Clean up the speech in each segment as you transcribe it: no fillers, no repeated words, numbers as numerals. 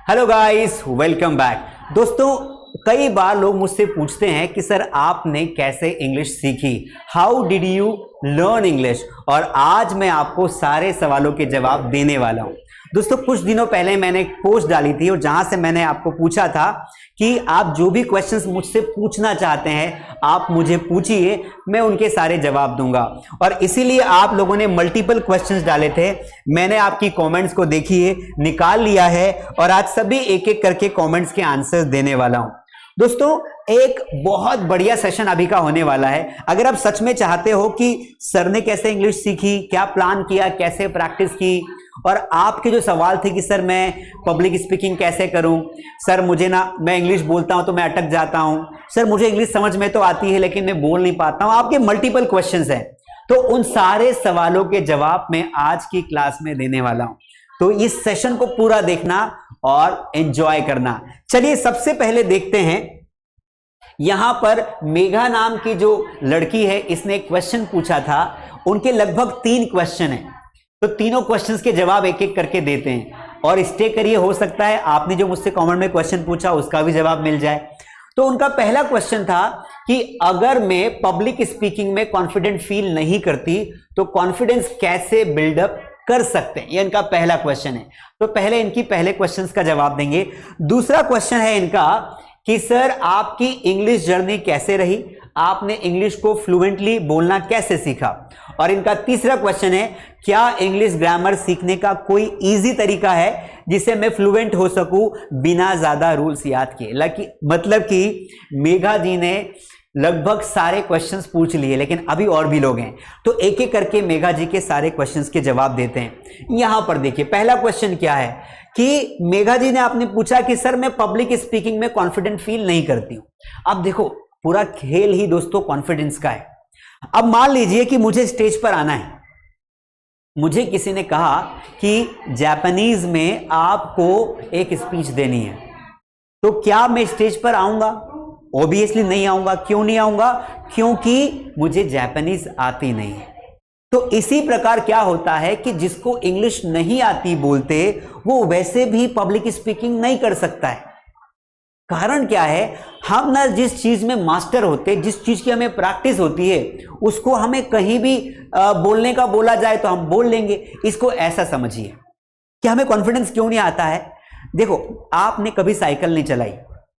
Hello guys, welcome back. दोस्तों, कई बार लोग मुझसे पूछते हैं कि सर आपने कैसे इंग्लिश सीखी, how did you learn English. और आज मैं आपको सारे सवालों के जवाब देने वाला हूं। दोस्तों, कुछ दिनों पहले मैंने एक पोस्ट डाली थी और जहां से मैंने आपको पूछा था कि आप जो भी क्वेश्चंस मुझसे पूछना चाहते हैं आप मुझे पूछिए, मैं उनके सारे जवाब दूंगा। और इसीलिए आप लोगों ने मल्टीपल क्वेश्चंस डाले थे। मैंने आपकी कमेंट्स को देखिए, निकाल लिया है और आज सभी एक एक करके कमेंट्स के आंसर्स देने वाला हूं। दोस्तों, एक बहुत बढ़िया सेशन अभी का होने वाला है। अगर आप सच में चाहते हो कि सर ने कैसे इंग्लिश सीखी, क्या प्लान किया, कैसे प्रैक्टिस की, और आपके जो सवाल थे कि सर मैं पब्लिक स्पीकिंग कैसे करूं, सर मुझे ना, मैं इंग्लिश बोलता हूं तो मैं अटक जाता हूं, सर मुझे इंग्लिश समझ में तो आती है लेकिन मैं बोल नहीं पाता हूं, आपके मल्टीपल क्वेश्चंस हैं। तो उन सारे सवालों के जवाब मैं आज की क्लास में देने वाला हूं। तो इस सेशन को पूरा देखना और एंजॉय करना। चलिए सबसे पहले देखते हैं, यहां पर मेघा नाम की जो लड़की है, इसने एक क्वेश्चन पूछा था। उनके लगभग 3 क्वेश्चन हैं, तो तीनों क्वेश्चंस के जवाब एक एक करके देते हैं। और स्टे करिए, हो सकता है आपने जो मुझसे कमेंट में क्वेश्चन पूछा उसका भी जवाब मिल जाए। तो उनका पहला क्वेश्चन था कि अगर मैं पब्लिक स्पीकिंग में कॉन्फिडेंट फील नहीं करती तो कॉन्फिडेंस कैसे बिल्डअप कर सकते हैं, ये इनका पहला क्वेश्चन है। तो पहले इनकी पहले क्वेश्चंस का जवाब देंगे। दूसरा क्वेश्चन है इनका कि सर आपकी इंग्लिश जर्नी कैसे रही, आपने इंग्लिश को फ्लुएंटली बोलना कैसे सीखा। और इनका तीसरा क्वेश्चन है, क्या इंग्लिश ग्रामर सीखने का कोई इजी तरीका है जिससे मैं फ्लुएंट हो सकूं बिना ज्यादा रूल्स याद किए। मतलब कि मेघा जी ने लगभग सारे क्वेश्चंस पूछ लिए, लेकिन अभी और भी लोग हैं, तो एक एक करके मेघा जी के सारे क्वेश्चंस के जवाब देते हैं। यहां पर देखिए पहला क्वेश्चन क्या है कि मेघा जी ने आपने पूछा कि सर मैं पब्लिक स्पीकिंग में कॉन्फिडेंट फील नहीं करती हूं। अब देखो, पूरा खेल ही दोस्तों कॉन्फिडेंस का है। अब मान लीजिए कि मुझे स्टेज पर आना है, मुझे किसी ने कहा कि जापानीज में आपको एक स्पीच देनी है, तो क्या मैं स्टेज पर आऊंगा? ऑब्वियसली नहीं आऊंगा। क्यों नहीं आऊंगा? क्योंकि मुझे जापानीज आती नहीं है। तो इसी प्रकार क्या होता है कि जिसको इंग्लिश नहीं आती बोलते, वो वैसे भी पब्लिक स्पीकिंग नहीं कर सकता है। कारण क्या है, हम ना जिस चीज में मास्टर होते, जिस चीज की हमें प्रैक्टिस होती है, उसको हमें कहीं भी बोलने का बोला जाए तो हम बोल लेंगे। इसको ऐसा समझिए कि हमें कॉन्फिडेंस क्यों नहीं आता है। देखो, आपने कभी साइकिल नहीं चलाई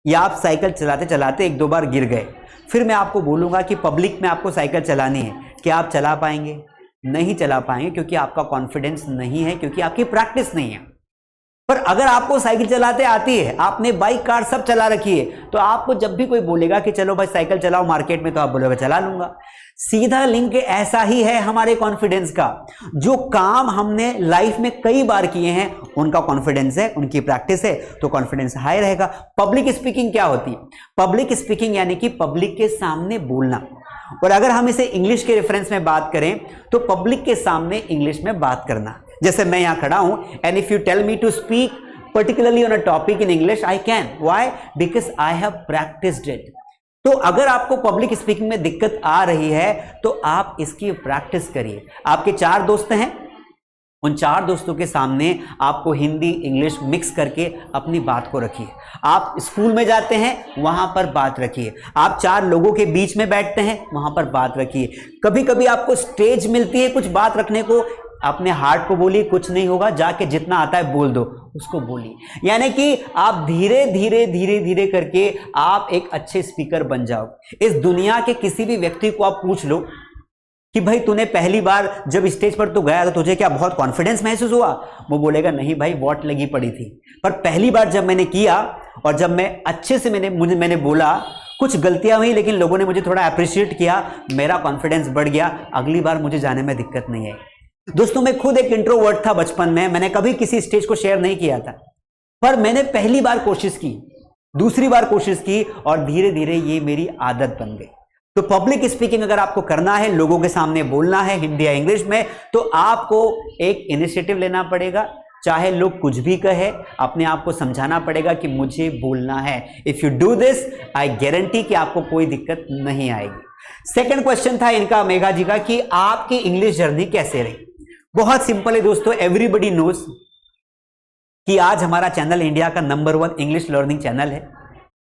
या आप साइकिल चलाते चलाते 1-2 बार गिर गए, फिर मैं आपको बोलूंगा कि पब्लिक में आपको साइकिल चलानी है, क्या आप चला पाएंगे? नहीं चला पाएंगे, क्योंकि आपका कॉन्फिडेंस नहीं है, क्योंकि आपकी प्रैक्टिस नहीं है। पर अगर आपको साइकिल चलाते आती है, आपने बाइक कार सब चला रखी है, तो आपको जब भी कोई बोलेगा कि चलो भाई साइकिल चलाओ मार्केट में, तो आप बोलोगे चला लूंगा। सीधा लिंक ऐसा ही है हमारे कॉन्फिडेंस का। जो काम हमने लाइफ में कई बार किए हैं उनका कॉन्फिडेंस है, उनकी प्रैक्टिस है, तो कॉन्फिडेंस हाई रहेगा। पब्लिक स्पीकिंग क्या होती है? पब्लिक स्पीकिंग यानी कि पब्लिक के सामने बोलना। और अगर हम इसे इंग्लिश के रेफरेंस में बात करें तो पब्लिक के सामने इंग्लिश में बात करना। जैसे मैं यहां खड़ा हूं, and if you tell me to speak particularly on a topic in English, I can. Why? Because I have practised it. तो अगर आपको पब्लिक स्पीकिंग में दिक्कत आ रही है तो आप इसकी प्रैक्टिस करिए। आपके 4 दोस्त हैं, उन 4 दोस्तों के सामने आपको हिंदी इंग्लिश मिक्स करके अपनी बात को रखिए। आप स्कूल में जाते हैं, वहां पर बात रखिए। आप 4 लोगों के बीच में बैठते हैं, वहां पर बात रखिए। कभी कभी आपको स्टेज मिलती है कुछ बात रखने को, अपने हार्ट को बोलिए, कुछ नहीं होगा, जाके जितना आता है बोल दो, उसको बोलिए। यानी कि आप धीरे धीरे धीरे धीरे करके आप एक अच्छे स्पीकर बन जाओ। इस दुनिया के किसी भी व्यक्ति को आप पूछ लो कि भाई तूने पहली बार जब स्टेज पर तो गया तो तुझे क्या बहुत कॉन्फिडेंस महसूस हुआ? वो बोलेगा नहीं भाई, वॉट लगी पड़ी थी। पर पहली बार जब मैंने किया और जब मैं अच्छे से मैंने बोला, कुछ गलतियां हुई लेकिन लोगों ने मुझे थोड़ा अप्रिशिएट किया, मेरा कॉन्फिडेंस बढ़ गया, अगली बार मुझे जाने में दिक्कत नहीं आई। दोस्तों, मैं खुद एक इंट्रोवर्ट था बचपन में, मैंने कभी किसी स्टेज को शेयर नहीं किया था, पर मैंने पहली बार कोशिश की, दूसरी बार कोशिश की और धीरे धीरे ये मेरी आदत बन गई। तो पब्लिक स्पीकिंग अगर आपको करना है, लोगों के सामने बोलना है हिंदी या इंग्लिश में, तो आपको एक इनिशिएटिव लेना पड़ेगा। चाहे लोग कुछ भी कहे, अपने आप को समझाना पड़ेगा कि मुझे बोलना है। If you do this, I guarantee कि आपको कोई दिक्कत नहीं आएगी। सेकंड क्वेश्चन था इनका, मेघा जी का, कि आपकी इंग्लिश जर्नी कैसे रही। बहुत सिंपल है दोस्तों, एवरीबडी नोज कि आज हमारा चैनल इंडिया का नंबर 1 इंग्लिश लर्निंग चैनल है।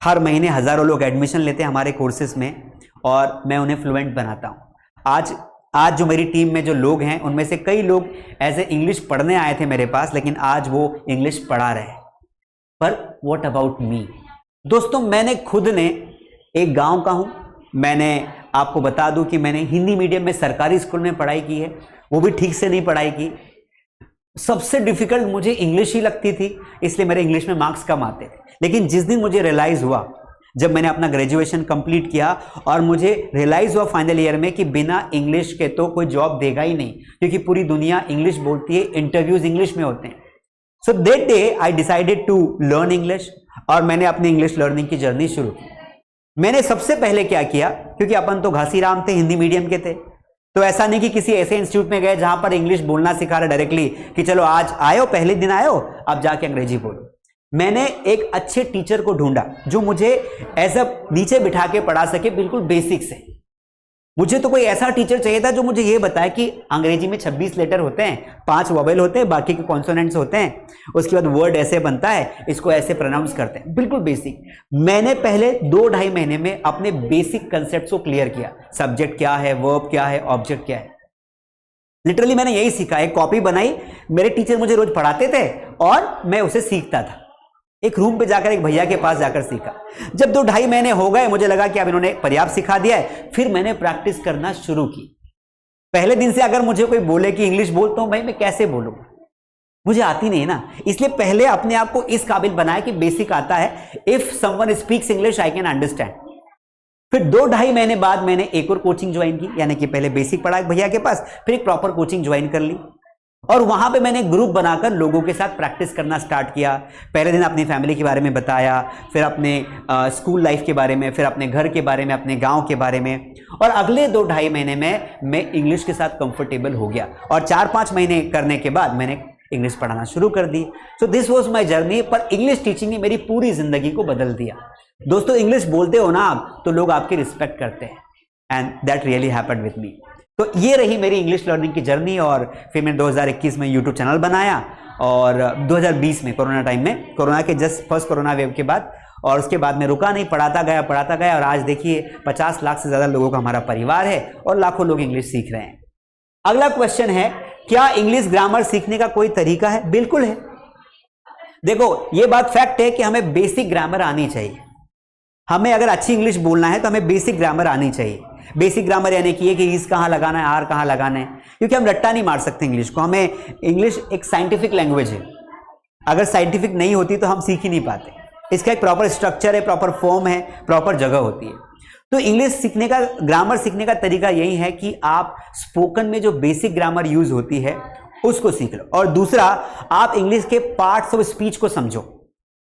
हर महीने हजारों लोग एडमिशन लेते हैं हमारे कोर्सेज में और मैं उन्हें फ्लुएंट बनाता हूं। आज जो मेरी टीम में जो लोग हैं उनमें से कई लोग ऐसे इंग्लिश पढ़ने आए थे मेरे पास, लेकिन आज वो इंग्लिश पढ़ा रहे। पर व्हाट अबाउट मी? दोस्तों, मैंने खुद ने एक गांव का हूं। मैंने आपको बता दूं कि मैंने हिंदी मीडियम में सरकारी स्कूल में पढ़ाई की है, वो भी ठीक से नहीं पढ़ाई की। सबसे डिफिकल्ट मुझे इंग्लिश ही लगती थी, इसलिए मेरे इंग्लिश में मार्क्स कम आते थे। लेकिन जिस दिन मुझे रियलाइज हुआ, जब मैंने अपना ग्रेजुएशन कंप्लीट किया और मुझे रियलाइज हुआ फाइनल ईयर में कि बिना इंग्लिश के तो कोई जॉब देगा ही नहीं, क्योंकि पूरी दुनिया इंग्लिश बोलती है, इंटरव्यूज इंग्लिश में होते हैं। So that day I decided to learn English और मैंने अपनी इंग्लिश लर्निंग की जर्नी शुरू की। मैंने सबसे पहले क्या किया, क्योंकि अपन तो घासीराम थे, हिंदी मीडियम के थे, तो ऐसा नहीं कि किसी ऐसे इंस्टीट्यूट में गए जहां पर इंग्लिश बोलना सिखा रहा डायरेक्टली कि चलो आज आयो, पहले दिन आयो, अब जाके अंग्रेजी बोलो। मैंने एक अच्छे टीचर को ढूंढा जो मुझे ऐसा नीचे बिठा के पढ़ा सके, बिल्कुल बेसिक से। मुझे तो कोई ऐसा टीचर चाहिए था जो मुझे ये बताए कि अंग्रेजी में 26 लेटर होते हैं, 5 वोवेल होते हैं, बाकी के कॉन्सोनेंट्स होते हैं, उसके बाद वर्ड ऐसे बनता है, इसको ऐसे प्रोनाउंस करते हैं, बिल्कुल बेसिक। मैंने पहले 2-2.5 महीने में अपने बेसिक कंसेप्ट को क्लियर किया। सब्जेक्ट क्या है, वर्ब क्या है, ऑब्जेक्ट क्या है, लिटरली मैंने यही सीखा। एक कॉपी बनाई, मेरे टीचर मुझे रोज पढ़ाते थे और मैं उसे सीखता था। एक रूम पे जाकर एक भैया के पास जाकर सीखा। जब 2-2.5 महीने हो गए, मुझे लगा कि अब इन्होंने पर्याप्त सिखा दिया है, फिर मैंने प्रैक्टिस करना शुरू की। पहले दिन से अगर मुझे कोई बोले कि इंग्लिश बोल, तो मैं कैसे बोलूं, मुझे आती नहीं ना। इसलिए पहले अपने आप को इस काबिल बनाया कि बेसिक आता है। If someone speaks English I can understand. फिर 2-2.5 महीने बाद मैंने एक और कोचिंग ज्वाइन की, यानी कि पहले बेसिक पढ़ा एक भैया के पास, फिर एक प्रॉपर कोचिंग ज्वाइन कर ली और वहां पे मैंने ग्रुप बनाकर लोगों के साथ प्रैक्टिस करना स्टार्ट किया। पहले दिन अपनी फैमिली के बारे में बताया, फिर अपने स्कूल लाइफ के बारे में, फिर अपने घर के बारे में, अपने गांव के बारे में, और अगले 2-2.5 महीने में मैं इंग्लिश के साथ कंफर्टेबल हो गया और 4-5 महीने करने के बाद मैंने इंग्लिश पढ़ाना शुरू कर दी। So this was my journey. पर इंग्लिश टीचिंग ने मेरी पूरी जिंदगी को बदल दिया। दोस्तों, इंग्लिश बोलते हो ना आप, तो लोग आपकी रिस्पेक्ट करते हैं, and that really happened with me. तो ये रही मेरी इंग्लिश लर्निंग की जर्नी। और फिर मैंने 2021 में यूट्यूब चैनल बनाया और 2020 में कोरोना टाइम में, कोरोना के जस्ट फर्स्ट कोरोना वेव के बाद, और उसके बाद मैं रुका नहीं, पढ़ाता गया और आज देखिए 50 लाख से ज़्यादा लोगों का हमारा परिवार है और लाखों लोग इंग्लिश सीख रहे हैं। अगला क्वेश्चन है, क्या इंग्लिश ग्रामर सीखने का कोई तरीका है? बिल्कुल है। देखो, ये बात फैक्ट है कि हमें बेसिक ग्रामर आनी चाहिए। हमें अगर अच्छी इंग्लिश बोलना है तो हमें बेसिक ग्रामर आनी चाहिए। बेसिक ग्रामर यानी कि इज कहाँ लगाना है, आर कहाँ लगाना है, क्योंकि हम रट्टा नहीं मार सकते इंग्लिश को। हमें इंग्लिश एक साइंटिफिक लैंग्वेज है, अगर साइंटिफिक नहीं होती तो हम सीख ही नहीं पाते। इसका एक प्रॉपर स्ट्रक्चर है, प्रॉपर फॉर्म है, प्रॉपर जगह होती है। तो इंग्लिश सीखने का, ग्रामर सीखने का तरीका यही है कि आप स्पोकन में जो बेसिक ग्रामर यूज होती है उसको सीख लो, और दूसरा, आप इंग्लिश के पार्ट्स ऑफ स्पीच को समझो।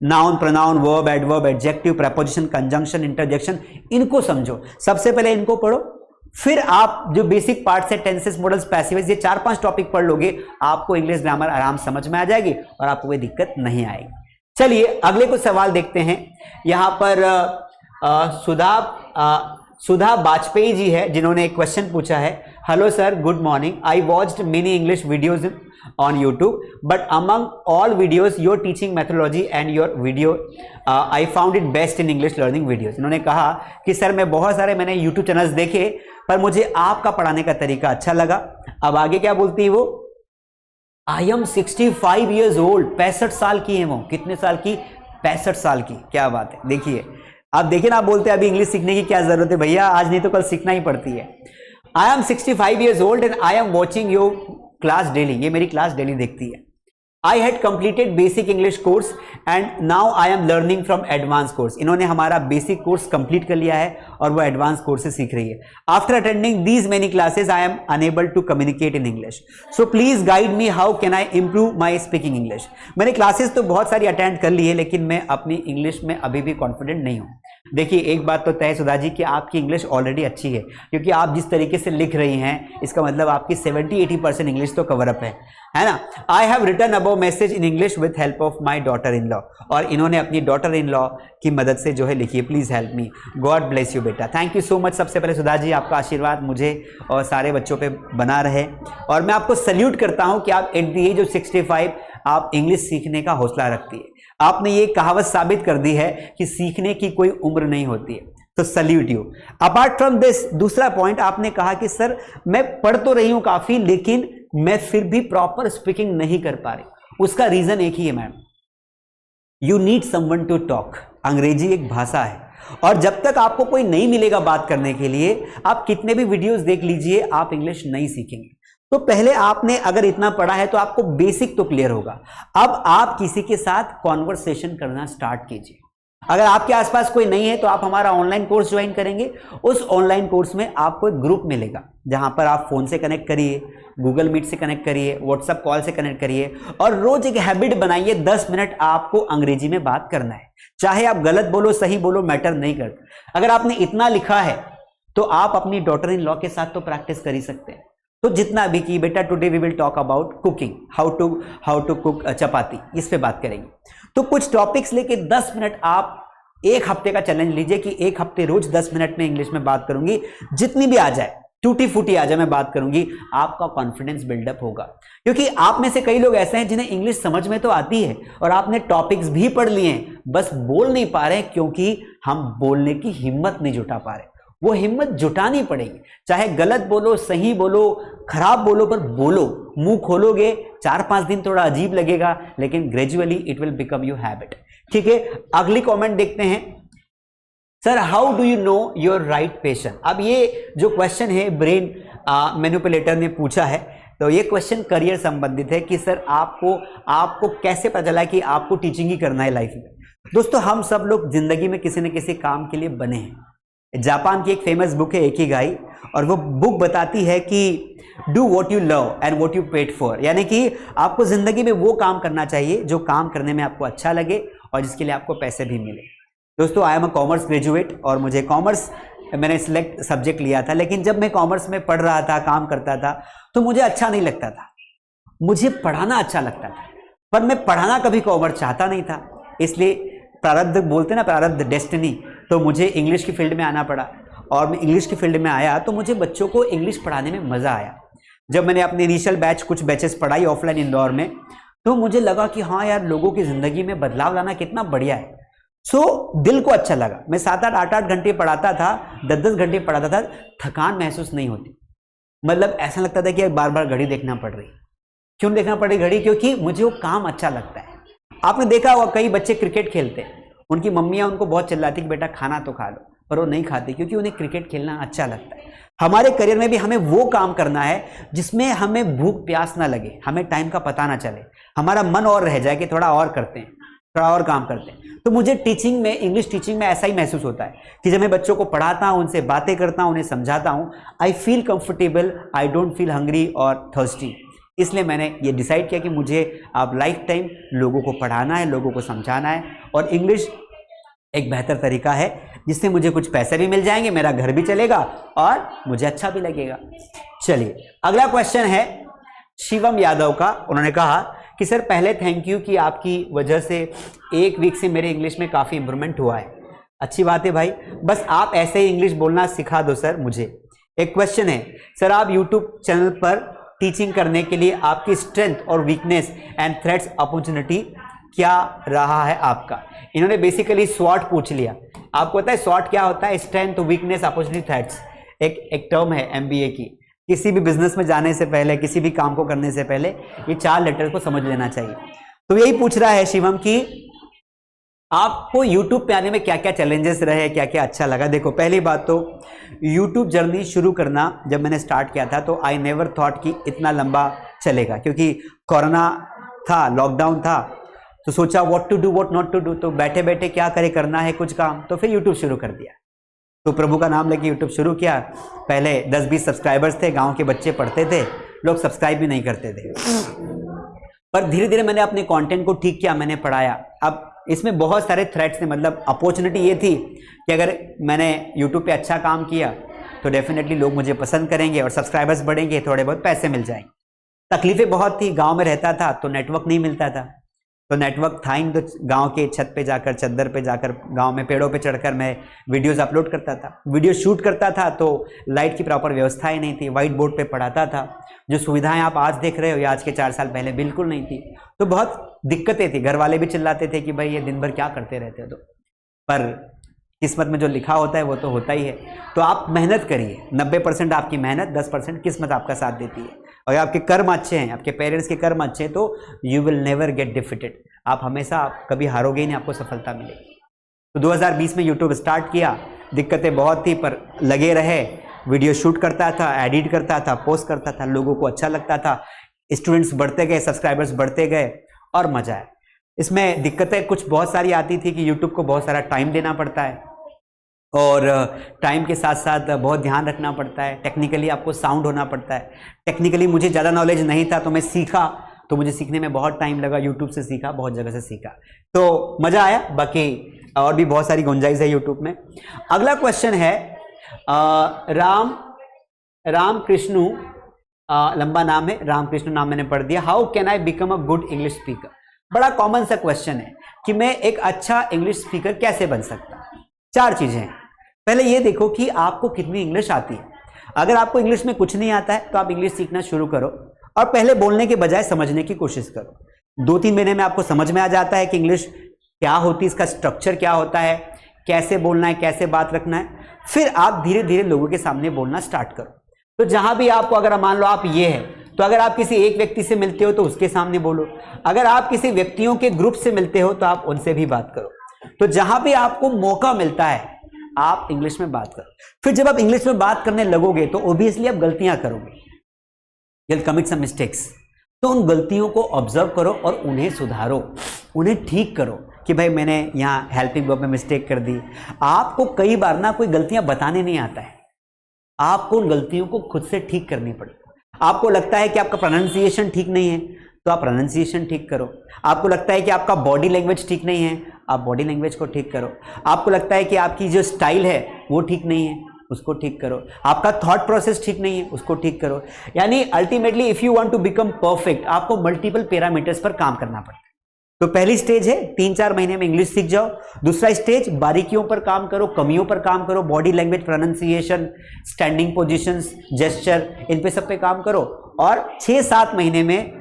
Noun, pronoun, verb, adverb, adjective, preposition, conjunction, interjection, इनको समझो। सबसे पहले इनको पढ़ो, फिर आप जो बेसिक पार्ट्स है, टेंसेस, मॉडल्स, पैसिव्स, ये 4-5 टॉपिक पढ़ लोगे, आपको इंग्लिश ग्रामर आराम समझ में आ जाएगी और आपको कोई दिक्कत नहीं आएगी। चलिए अगले कुछ सवाल देखते हैं। यहां पर सुधा वाजपेयी जी है जिन्होंने एक क्वेश्चन पूछा है। Hello sir, good morning. I watched many English videos on YouTube, but among all videos your teaching methodology and your video I found it best in English learning videos। इन्होंने कहा कि सर मैं बहुत सारे मैंने YouTube channels देखे, पर मुझे आपका पढ़ाने का तरीका अच्छा लगा। अब आगे क्या बोलती है वो? I am 65 years old। 65 साल की है वो। कितने साल की? 65 साल की। क्या बात है। देखिए, आप देखिए ना, आप बोलते हैं अभी इंग्लिश सीखने की क्या जरूरत है भैया, आज नहीं तो कल सीखना ही पड़ती है। I am 65 years old and I am watching your class daily. ये मेरी क्लास डेली देखती है। I had completed basic English course and now I am learning from advance course. इन्होंने हमारा बेसिक कोर्स कंप्लीट कर लिया है और वो एडवांस कोर्स से सीख रही है। After attending these many classes I am unable to communicate in English, so please guide me how can I improve my speaking English. मैंने क्लासेस तो बहुत सारी अटेंड कर ली है, लेकिन मैं अपनी इंग्लिश में अभी भी कॉन्फिडेंट नहीं हूँ। देखिए, एक बात तो तय सुधा जी कि आपकी इंग्लिश ऑलरेडी अच्छी है, क्योंकि आप जिस तरीके से लिख रही हैं इसका मतलब आपकी 70-80% इंग्लिश तो कवर अप है ना। I have written above message in English with help of my daughter in law. और इन्होंने अपनी डॉटर इन लॉ की मदद से जो है लिखी है। Please help me. God bless you बेटा। Thank you so much. सबसे पहले सुधा जी, आपका आशीर्वाद मुझे और सारे बच्चों पे बना रहे, और मैं आपको सल्यूट करता हूं कि आप एट द एज ऑफ 65 आप इंग्लिश सीखने का हौसला रखती है। आपने ये कहावत साबित कर दी है कि सीखने की कोई उम्र नहीं होती है, तो salute you. Apart from this, दूसरा पॉइंट आपने कहा कि सर मैं पढ़ तो रही हूं काफी, लेकिन मैं फिर भी प्रॉपर स्पीकिंग नहीं कर पा रही। उसका रीजन एक ही है ma'am, you need someone to talk. अंग्रेजी एक भाषा है और जब तक आपको कोई नहीं मिलेगा बात करने के लिए, आप कितने भी वीडियोस देख लीजिए, आप इंग्लिश नहीं सीखेंगे। तो पहले आपने अगर इतना पढ़ा है तो आपको बेसिक तो क्लियर होगा। अब आप किसी के साथ कॉन्वर्सेशन करना स्टार्ट कीजिए। अगर आपके आसपास कोई नहीं है तो आप हमारा ऑनलाइन कोर्स ज्वाइन करेंगे। उस ऑनलाइन कोर्स में आपको एक ग्रुप मिलेगा जहां पर आप फोन से कनेक्ट करिए, गूगल मीट से कनेक्ट करिए, व्हाट्सएप कॉल से कनेक्ट करिए और रोज एक हैबिट बनाइए 10 मिनट आपको अंग्रेजी में बात करना है। चाहे आप गलत बोलो सही बोलो, मैटर नहीं करता। अगर आपने इतना लिखा है तो आप अपनी डॉटर इन लॉ के साथ तो प्रैक्टिस कर ही सकते हैं। तो जितना भी कि बेटा today we will talk about cooking, how to cook chapati, इस पे बात करेंगे। तो कुछ टॉपिक्स लेके 10 मिनट आप एक हफ्ते का चैलेंज लीजिए कि एक हफ्ते रोज 10 मिनट में इंग्लिश में बात करूंगी, जितनी भी आ जाए, टूटी फूटी आ जाए मैं बात करूंगी, आपका कॉन्फिडेंस बिल्डअप होगा। क्योंकि आप में से कई लोग ऐसे हैं जिन्हें इंग्लिश समझ में तो आती है और आपने टॉपिक्स भी पढ़ लिए हैं, बस बोल नहीं पा रहे क्योंकि हम बोलने की हिम्मत नहीं जुटा पा रहे। वो हिम्मत जुटानी पड़ेगी। चाहे गलत बोलो सही बोलो खराब बोलो, पर बोलो। मुंह खोलोगे 4-5 दिन थोड़ा अजीब लगेगा, लेकिन gradually it will become your habit. ठीक है, अगली कमेंट देखते हैं। Sir how do you know your right passion. अब ये जो क्वेश्चन है ब्रेन मैनिपुलेटर ने पूछा है, तो ये क्वेश्चन करियर संबंधित है कि सर आपको कैसे पता चला कि आपको टीचिंग ही करना है लाइफ में। दोस्तों हम सब लोग जिंदगी में किसी न किसी काम के लिए बने हैं। जापान की एक फेमस बुक है इकिगाई, और वो बुक बताती है कि do what you love and what you paid for, यानी कि आपको जिंदगी में वो काम करना चाहिए जो काम करने में आपको अच्छा लगे और जिसके लिए आपको पैसे भी मिले। दोस्तों I am a commerce graduate और मुझे कॉमर्स मैंने सिलेक्ट सब्जेक्ट लिया था, लेकिन जब मैं कॉमर्स में पढ़ रहा था, काम करता था, तो मुझे अच्छा नहीं लगता था। मुझे पढ़ाना अच्छा लगता था, पर मैं पढ़ाना कभी कॉमर्स चाहता नहीं था। इसलिए प्रारब्ध बोलते ना, प्रारब्ध डेस्टिनी, तो मुझे इंग्लिश की फील्ड में आना पड़ा। और मैं इंग्लिश की फील्ड में आया तो मुझे बच्चों को इंग्लिश पढ़ाने में मज़ा आया। जब मैंने अपने इनिशियल कुछ बैचेस पढ़ाई ऑफलाइन इंदौर में, तो मुझे लगा कि हाँ यार, लोगों की ज़िंदगी में बदलाव लाना कितना बढ़िया है। दिल को अच्छा लगा। मैं 7-8 8-8 घंटे पढ़ाता था, 10-10 घंटे पढ़ाता था, थकान महसूस नहीं होती। मतलब ऐसा लगता था कि बार बार घड़ी देखना पड़ रही। क्यों देखना पड़ रही घड़ी? क्योंकि मुझे वो काम अच्छा लगता है। आपने देखा होगा कई बच्चे क्रिकेट खेलते हैं, उनकी मम्मियाँ उनको बहुत चिल्लाती कि बेटा खाना तो खा लो, पर वो नहीं खाते क्योंकि उन्हें क्रिकेट खेलना अच्छा लगता है। हमारे करियर में भी हमें वो काम करना है जिसमें हमें भूख प्यास ना लगे, हमें टाइम का पता ना चले, हमारा मन और रह जाए कि थोड़ा और करते हैं, थोड़ा और काम करते हैं। तो मुझे टीचिंग में, इंग्लिश टीचिंग में ऐसा ही महसूस होता है कि जब मैं बच्चों को पढ़ाता हूँ, उनसे बातें करता हूँ, उन्हें समझाता हूँ, I feel comfortable, I don't feel hungry और थर्स्टी। इसलिए मैंने ये डिसाइड किया कि मुझे अब लाइफ टाइम लोगों को पढ़ाना है, लोगों को समझाना है, और इंग्लिश एक बेहतर तरीका है जिससे मुझे कुछ पैसे भी मिल जाएंगे, मेरा घर भी चलेगा और मुझे अच्छा भी लगेगा। चलिए अगला क्वेश्चन है शिवम यादव का। उन्होंने कहा कि सर पहले थैंक यू कि आपकी वजह से 1 वीक से मेरे इंग्लिश में काफ़ी इंप्रूवमेंट हुआ है। अच्छी बात है भाई, बस आप ऐसे ही इंग्लिश बोलना सिखा दो सर मुझे। एक क्वेश्चन है सर, आप यूट्यूब चैनल पर टीचिंग करने के लिए आपकी स्ट्रेंथ और वीकनेस एंड थ्रेट्स अपॉर्चुनिटी क्या रहा है आपका। इन्होंने बेसिकली स्वॉट पूछ लिया। आपको पता है स्वॉट क्या होता है? Strength, weakness, opportunity, threats. एक टर्म है MBA की। किसी भी बिजनेस में जाने से पहले, किसी भी काम को करने से पहले ये 4 लेटर को समझ लेना चाहिए। तो यही पूछ रहा है शिवम कि आपको YouTube पे आने में क्या क्या चैलेंजेस रहे, क्या क्या अच्छा लगा। देखो पहली बात तो YouTube जर्नी शुरू करना जब मैंने स्टार्ट किया था तो आई नेवर थॉट कि इतना लंबा चलेगा, क्योंकि कोरोना था, लॉकडाउन था, तो सोचा what to do what not to do, तो बैठे बैठे क्या करे, करना है कुछ काम, तो फिर YouTube शुरू कर दिया। तो प्रभु का नाम लेके YouTube शुरू किया। पहले 10-20 सब्सक्राइबर्स थे, गांव के बच्चे पढ़ते थे, लोग सब्सक्राइब भी नहीं करते थे, पर धीरे धीरे मैंने अपने कंटेंट को ठीक किया, मैंने पढ़ाया। अब इसमें बहुत सारे थ्रेट्स थे, मतलब अपॉर्चुनिटी ये थी कि अगर मैंने YouTube पे अच्छा काम किया तो डेफिनेटली लोग मुझे पसंद करेंगे और सब्सक्राइबर्स बढ़ेंगे, थोड़े बहुत पैसे मिल जाएंगे। तकलीफें बहुत थी, गांव में रहता था तो नेटवर्क नहीं मिलता था, तो नेटवर्क था ही नहीं, तो गांव के छत पे जाकर, चद्दर पे जाकर, गांव में पेड़ों पे चढ़कर मैं वीडियोस अपलोड करता था, वीडियो शूट करता था। तो लाइट की प्रॉपर व्यवस्था ही नहीं थी, व्हाइट बोर्ड पे पढ़ाता था। जो सुविधाएं आप आज देख रहे हो, या आज के 4 साल पहले बिल्कुल नहीं थी। तो बहुत दिक्कतें थी, घर वाले भी चिल्लाते थे कि भाई ये दिन भर क्या करते रहते हो। तो पर किस्मत में जो लिखा होता है वो तो होता ही है। तो आप मेहनत करिए, 90% आपकी मेहनत, 10% किस्मत आपका साथ देती है। और आपके कर्म अच्छे हैं, आपके पेरेंट्स के कर्म अच्छे हैं, तो you will never get defeated. आप हमेशा कभी हारोगे ही नहीं, आपको सफलता मिलेगी। तो 2020 में यूट्यूब स्टार्ट किया, दिक्कतें बहुत थी पर लगे रहे, वीडियो शूट करता था, एडिट करता था, पोस्ट करता था, लोगों को अच्छा लगता था, स्टूडेंट्स बढ़ते गए, सब्सक्राइबर्स बढ़ते गए और मजा आया। इसमें दिक्कतें कुछ बहुत सारी आती थी कि यूट्यूब को बहुत सारा टाइम देना पड़ता है, और टाइम के साथ साथ बहुत ध्यान रखना पड़ता है, टेक्निकली आपको साउंड होना पड़ता है। टेक्निकली मुझे ज़्यादा नॉलेज नहीं था, तो मैं सीखा, तो मुझे सीखने में बहुत टाइम लगा, यूट्यूब से सीखा, बहुत जगह से सीखा, तो मज़ा आया। बाकी और भी बहुत सारी गुंजाइश है यूट्यूब में। अगला क्वेश्चन है राम कृष्णु, लंबा नाम है, राम कृष्णु नाम मैंने पढ़ दिया। How can I become a good English speaker? बड़ा कॉमन सा क्वेश्चन है कि मैं एक अच्छा इंग्लिश स्पीकर कैसे बन सकता। 4 चीजें हैं। पहले ये देखो कि आपको कितनी इंग्लिश आती है। अगर आपको इंग्लिश में कुछ नहीं आता है तो आप इंग्लिश सीखना शुरू करो और पहले बोलने के बजाय समझने की कोशिश करो। 2-3 महीने में आपको समझ में आ जाता है कि इंग्लिश क्या होती है, इसका स्ट्रक्चर क्या होता है, कैसे बोलना है, कैसे बात रखना है। फिर आप धीरे धीरे लोगों के सामने बोलना स्टार्ट करो। तो जहां भी आपको, अगर मान लो आप ये है, तो अगर आप किसी एक व्यक्ति से मिलते हो तो उसके सामने बोलो। अगर आप किसी व्यक्तियों के ग्रुप से मिलते हो तो आप उनसे भी बात करो। तो जहां भी आपको मौका मिलता है आप इंग्लिश में बात करो। फिर जब आप इंग्लिश में बात करने लगोगे तो ऑब्वियसली आप गलतियां करोगे, you'll commit some mistakes। तो उन गलतियों को ऑब्जर्व करो और उन्हें सुधारो, उन्हें ठीक करो कि भाई मैंने यहाँ हेल्पिंग वर्ब में मिस्टेक कर दी। आपको कई बार ना कोई गलतियां बताने नहीं आता है, आपको उन गलतियों को खुद से ठीक करनी पड़ेगी। आपको लगता है कि आपका प्रोनाउंसिएशन ठीक नहीं है तो आप प्रोनाउंसिएशन ठीक करो। आपको लगता है कि आपका बॉडी लैंग्वेज ठीक नहीं है, आप बॉडी लैंग्वेज को ठीक करो। आपको लगता है कि आपकी जो स्टाइल है वो ठीक नहीं है, उसको ठीक करो। आपका थॉट प्रोसेस ठीक नहीं है, उसको ठीक करो। यानी ultimately if you want to become perfect, आपको मल्टीपल पैरामीटर्स पर काम करना पड़ता है। तो पहली स्टेज है 3-4 महीने में इंग्लिश सीख जाओ। दूसरा स्टेज बारीकियों पर काम करो, कमियों पर काम करो, body language, pronunciation, standing positions, gesture, इन पे सब पे काम करो और 6-7 महीने में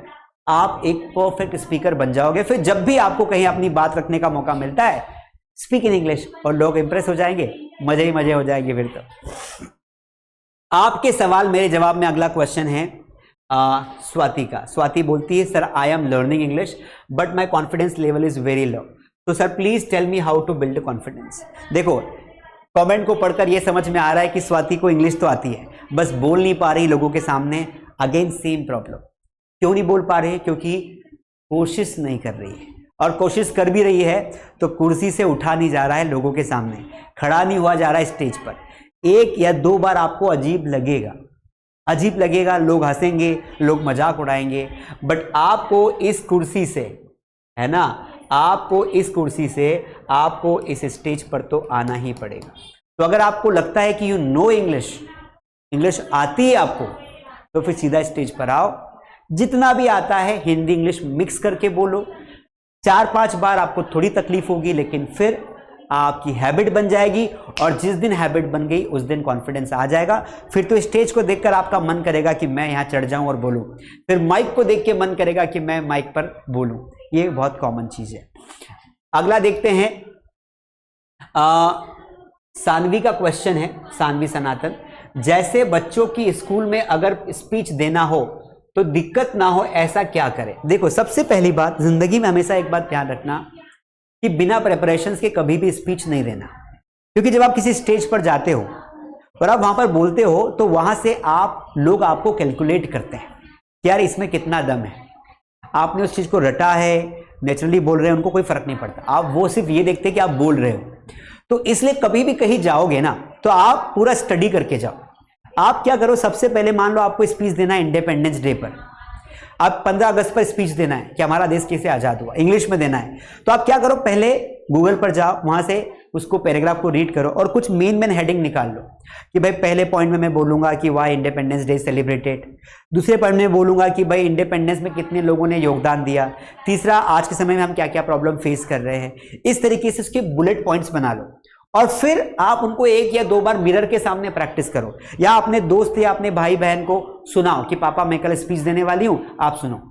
आप एक परफेक्ट स्पीकर बन जाओगे। फिर जब भी आपको कहीं अपनी बात रखने का मौका मिलता है, स्पीक इन इंग्लिश और लोग इंप्रेस हो जाएंगे, मजे ही मजे हो जाएंगे। फिर तो आपके सवाल मेरे जवाब में अगला क्वेश्चन है स्वाति का। स्वाति बोलती है sir I am learning English but my confidence level is very low, तो sir please tell me how to build confidence. देखो कमेंट को पढ़कर यह समझ में आ रहा है कि स्वाति को इंग्लिश तो आती है, बस बोल नहीं पा रही लोगों के सामने। अगेन सेम प्रॉब्लम, क्यों नहीं बोल पा रही? क्योंकि कोशिश नहीं कर रही है, और कोशिश कर भी रही है तो कुर्सी से उठा नहीं जा रहा है, लोगों के सामने खड़ा नहीं हुआ जा रहा है स्टेज पर। 1 या 2 बार आपको अजीब लगेगा, लोग हंसेंगे, लोग मजाक उड़ाएंगे, बट आपको इस कुर्सी से, है ना, आपको इस कुर्सी से, आपको इस स्टेज पर तो आना ही पड़ेगा। तो अगर आपको लगता है कि यू नो इंग्लिश आती है आपको, तो फिर सीधा स्टेज पर आओ। जितना भी आता है हिंदी इंग्लिश मिक्स करके बोलो। 4-5 बार आपको थोड़ी तकलीफ होगी, लेकिन फिर आपकी हैबिट बन जाएगी, और जिस दिन हैबिट बन गई उस दिन कॉन्फिडेंस आ जाएगा। फिर तो स्टेज को देखकर आपका मन करेगा कि मैं यहां चढ़ जाऊं और बोलूं, फिर माइक को देख के मन करेगा कि मैं माइक पर बोलूं। ये बहुत कॉमन चीज है। अगला देखते हैं, सानवी का क्वेश्चन है, सानवी सनातन। जैसे बच्चों की स्कूल में अगर स्पीच देना हो तो दिक्कत ना हो, ऐसा क्या करें? देखो सबसे पहली बात, जिंदगी में हमेशा एक बात ध्यान रखना कि बिना प्रेपरेशन के कभी भी स्पीच नहीं देना। क्योंकि जब आप किसी स्टेज पर जाते हो और आप वहां पर बोलते हो तो वहां से लोग आपको कैलकुलेट करते हैं कि यार इसमें कितना दम है। आपने उस चीज को रटा है, नेचुरली बोल रहे हैं, उनको कोई फर्क नहीं पड़ता। आप वो सिर्फ ये देखते हैं कि आप बोल रहे हो। तो इसलिए कभी भी कहीं जाओगे ना तो आप पूरा स्टडी करके जाओ। आप क्या करो, सबसे पहले मान लो आपको स्पीच देना है इंडिपेंडेंस डे पर, आप 15 अगस्त पर स्पीच देना है कि हमारा देश कैसे आजाद हुआ, इंग्लिश में देना है। तो आप क्या करो, पहले गूगल पर जाओ, वहां से उसको पैराग्राफ को रीड करो और कुछ मेन हेडिंग निकाल लो कि भाई पहले पॉइंट में मैं बोलूंगा कि वाई इंडिपेंडेंस डे सेलिब्रेटेड, दूसरे पॉइंट में बोलूंगा कि भाई इंडिपेंडेंस में कितने लोगों ने योगदान दिया, तीसरा आज के समय में हम क्या क्या प्रॉब्लम फेस कर रहे हैं। इस तरीके से उसके बुलेट पॉइंट्स बना लो और फिर आप उनको 1 या 2 बार मिरर के सामने प्रैक्टिस करो, या अपने दोस्त या अपने भाई बहन को सुनाओ कि पापा मैं कल स्पीच देने वाली हूं, आप सुनो।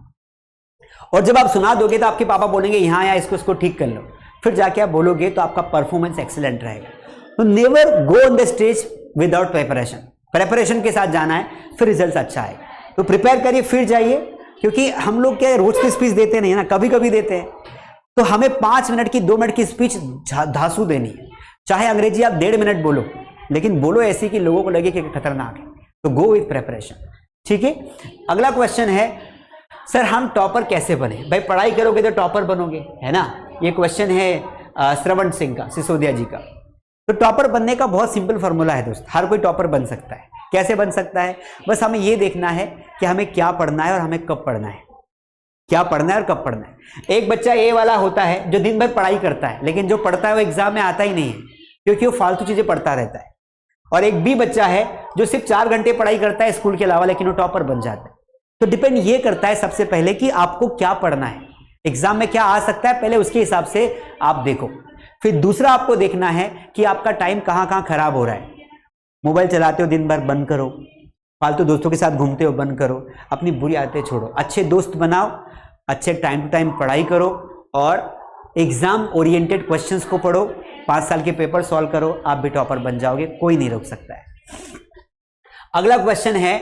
और जब आप सुना दोगे तो आपके पापा बोलेंगे यहाँ या इसको ठीक कर लो, फिर जाके आप बोलोगे तो आपका परफॉर्मेंस एक्सीलेंट रहेगा। तो never go on the stage without preparation, preparation के साथ जाना है, फिर रिजल्ट अच्छा आएगा। तो प्रिपेयर करिए फिर जाइए, क्योंकि हम लोग क्या रोज की स्पीच देते नहीं है ना, कभी कभी देते हैं। तो हमें 5 मिनट की 2 मिनट की स्पीच धांसू देनी है, चाहे अंग्रेजी आप 1.5 मिनट बोलो, लेकिन बोलो ऐसी कि लोगों को लगे कि खतरनाक है। तो गो विथ प्रिपरेशन, ठीक है। अगला क्वेश्चन है, सर हम टॉपर कैसे बने? भाई पढ़ाई करोगे तो टॉपर बनोगे, है ना। ये क्वेश्चन है श्रवण सिंह का, सिसोदिया जी का। तो टॉपर बनने का बहुत सिंपल फॉर्मूला है दोस्त, हर कोई टॉपर बन सकता है। कैसे बन सकता है? बस हमें ये देखना है कि हमें क्या पढ़ना है और हमें कब पढ़ना है, क्या पढ़ना है और कब पढ़ना है। एक बच्चा ए वाला होता है जो दिन भर पढ़ाई करता है, लेकिन जो पढ़ता है वो एग्जाम में आता ही नहीं है, क्योंकि वो फालतू चीजें पढ़ता रहता है। और एक बी बच्चा है जो सिर्फ 4 घंटे पढ़ाई करता है स्कूल के अलावा, लेकिन वो टॉपर बन जाता है। तो डिपेंड ये करता है सबसे पहले कि आपको क्या पढ़ना है, एग्जाम में क्या आ सकता है, पहले उसके हिसाब से आप देखो। फिर दूसरा आपको देखना है कि आपका टाइम कहाँ कहाँ खराब हो रहा है। मोबाइल चलाते हो दिन भर, बंद करो। फालतू दोस्तों के साथ घूमते हो, बंद करो। अपनी बुरी आदतें छोड़ो, अच्छे दोस्त बनाओ, अच्छे टाइम टू टाइम पढ़ाई करो और एग्जाम ओरिएंटेड क्वेश्चंस को पढ़ो। 5 साल के पेपर सॉल्व करो, आप भी टॉपर बन जाओगे, कोई नहीं रोक सकता है। अगला क्वेश्चन है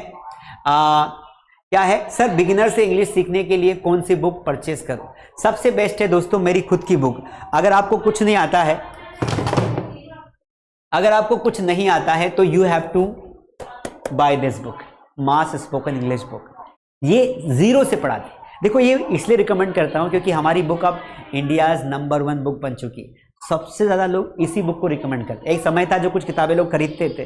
क्या है, सर बिगिनर से इंग्लिश सीखने के लिए कौन सी बुक परचेज करो? सबसे बेस्ट है दोस्तों मेरी खुद की बुक। अगर आपको कुछ नहीं आता है, अगर आपको कुछ नहीं आता है तो you have to buy this book, mass spoken English book. ये 0 से पढ़ाती है। देखो ये इसलिए रिकमेंड करता हूं क्योंकि हमारी बुक अब इंडियाज नंबर 1 बुक बन चुकी है। सबसे ज्यादा लोग इसी बुक को रिकमेंड करते हैं। एक समय था जो कुछ किताबें लोग खरीदते थे,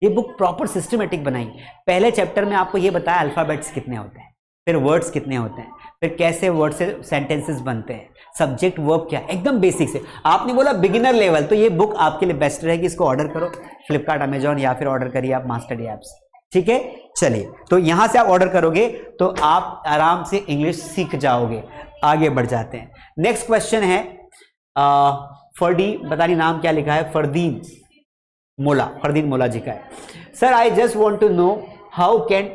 ये बुक प्रॉपर सिस्टमेटिक बनाई। पहले चैप्टर में आपको ये बताया अल्फाबेट्स कितने होते हैं, फिर वर्ड्स कितने होते हैं, फिर कैसे वर्ड से सेंटेंसेस बनते हैं, सब्जेक्ट वर्ब क्या, एकदम बेसिक से। आपने बोला बिगिनर लेवल, तो ये बुक आपके लिए बेस्ट रहेगी। इसको ऑर्डर करो फ्लिपकार्ट, अमेजॉन, या फिर ऑर्डर करिए आप मास्टरडी ऐप से, ठीक है। चलिए, तो यहां से आप ऑर्डर करोगे तो आप आराम से इंग्लिश सीख जाओगे। आगे बढ़ जाते हैं। नेक्स्ट क्वेश्चन है फरदी, पता नहीं नाम क्या लिखा है, फरदीन मोला जी का है। Sir I just want to know how can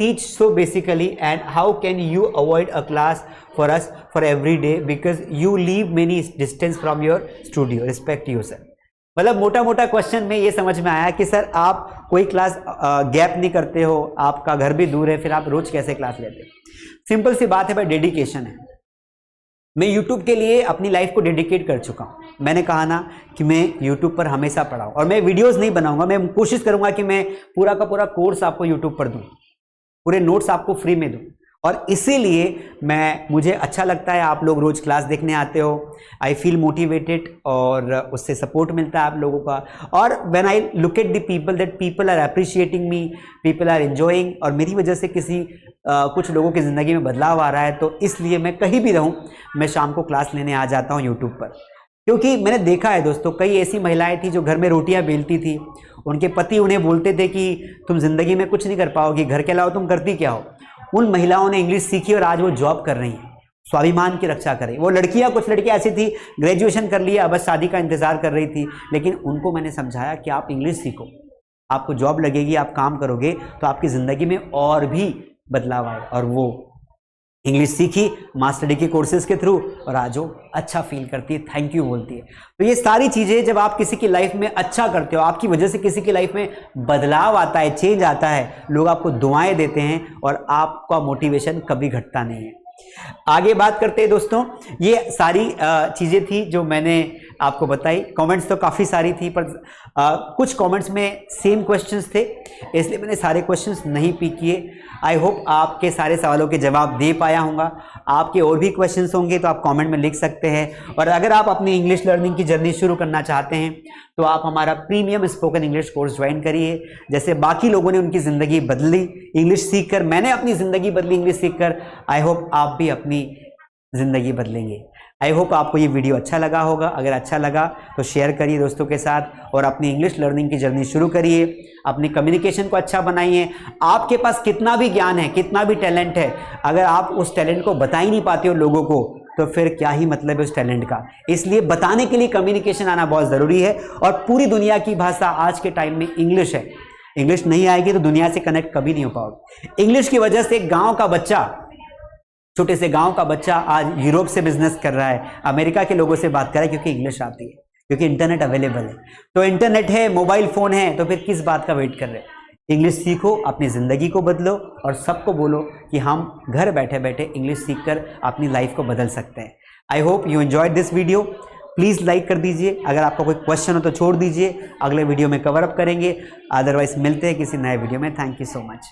teach so basically and how can you avoid a class for us for every day because you leave many distance from your studio, respect you sir. मतलब मोटा मोटा question में ये समझ में आया कि sir आप कोई क्लास गैप नहीं करते हो, आपका घर भी दूर है, फिर आप रोज कैसे क्लास लेते हो? सिंपल सी बात है भाई, डेडिकेशन है। मैं YouTube के लिए अपनी लाइफ को डेडिकेट कर चुका हूं। मैंने कहा ना कि मैं YouTube पर हमेशा पढ़ाऊं, और मैं वीडियोस नहीं बनाऊंगा, मैं कोशिश करूंगा कि मैं पूरा का पूरा कोर्स आपको YouTube पर दूं, पूरे नोट्स आपको फ्री में दूं। और इसीलिए मुझे अच्छा लगता है आप लोग रोज क्लास देखने आते हो। आई फील मोटिवेटेड और उससे सपोर्ट मिलता है आप लोगों का। और when I look at the people that people are appreciating me, people are enjoying, और मेरी वजह से कुछ लोगों की ज़िंदगी में बदलाव आ रहा है, तो इसलिए मैं कहीं भी रहूं मैं शाम को क्लास लेने आ जाता हूं यूट्यूब पर। क्योंकि मैंने देखा है दोस्तों, कई ऐसी महिलाएं थी जो घर में रोटियां बेलती थी, उनके पति उन्हें बोलते थे कि तुम जिंदगी में कुछ नहीं कर पाओगी, घर के अलावा तुम करती क्या हो। उन महिलाओं ने इंग्लिश सीखी और आज वो जॉब कर रही हैं, स्वाभिमान की रक्षा कर रही। वो लड़कियां, कुछ लड़कियां ऐसी थी ग्रेजुएशन कर लिया, बस शादी का इंतजार कर रही थी, लेकिन उनको मैंने समझाया कि आप इंग्लिश सीखो, आपको जॉब लगेगी, आप काम करोगे तो आपकी जिंदगी में और भी बदलाव आए। और वो इंग्लिश सीखी मास्टरडी के कोर्सेज के थ्रू, और आज वो अच्छा फील करती है, थैंक यू बोलती है। तो ये सारी चीज़ें जब आप किसी की लाइफ में अच्छा करते हो, आपकी वजह से किसी की लाइफ में बदलाव आता है, चेंज आता है, लोग आपको दुआएं देते हैं और आपका मोटिवेशन कभी घटता नहीं है। आगे बात करते हैं दोस्तों, ये सारी चीज़ें थी जो मैंने आपको बताई। कमेंट्स तो काफ़ी सारी थी, पर कुछ कमेंट्स में सेम क्वेश्चंस थे, इसलिए मैंने सारे क्वेश्चंस नहीं पिक किए। आई होप आपके सारे सवालों के जवाब दे पाया होगा। आपके और भी क्वेश्चंस होंगे तो आप कमेंट में लिख सकते हैं। और अगर आप अपनी इंग्लिश लर्निंग की जर्नी शुरू करना चाहते हैं तो आप हमारा premium spoken English course join करिए। जैसे बाकी लोगों ने उनकी ज़िंदगी बदली इंग्लिश सीखकर, मैंने अपनी ज़िंदगी बदली इंग्लिश सीखकर, आई होप आप भी अपनी ज़िंदगी बदलेंगे। आई होप आपको ये वीडियो अच्छा लगा होगा। अगर अच्छा लगा तो शेयर करिए दोस्तों के साथ और अपनी इंग्लिश लर्निंग की जर्नी शुरू करिए। अपनी कम्युनिकेशन को अच्छा बनाइए। आपके पास कितना भी ज्ञान है, कितना भी टैलेंट है, अगर आप उस टैलेंट को बता ही नहीं पाते हो लोगों को, तो फिर क्या ही मतलब है उस टैलेंट का। इसलिए बताने के लिए कम्युनिकेशन आना बहुत ज़रूरी है। और पूरी दुनिया की भाषा आज के टाइम में इंग्लिश है। इंग्लिश नहीं आएगी तो दुनिया से कनेक्ट कभी नहीं हो पाओगे। इंग्लिश की वजह से गांव का बच्चा, छोटे से गांव का बच्चा आज यूरोप से बिजनेस कर रहा है, अमेरिका के लोगों से बात कर रहा है, क्योंकि इंग्लिश आती है, क्योंकि इंटरनेट अवेलेबल है। तो इंटरनेट है, मोबाइल फोन है, तो फिर किस बात का वेट कर रहे हैं। इंग्लिश सीखो, अपनी ज़िंदगी को बदलो और सबको बोलो कि हम घर बैठे बैठे इंग्लिश सीखकर अपनी लाइफ को बदल सकते हैं। I hope you enjoyed this video. Please like कर दीजिए। अगर आपका कोई क्वेश्चन हो तो छोड़ दीजिए, अगले वीडियो में कवर अप करेंगे। अदरवाइज मिलते हैं किसी नए वीडियो में। Thank you so much.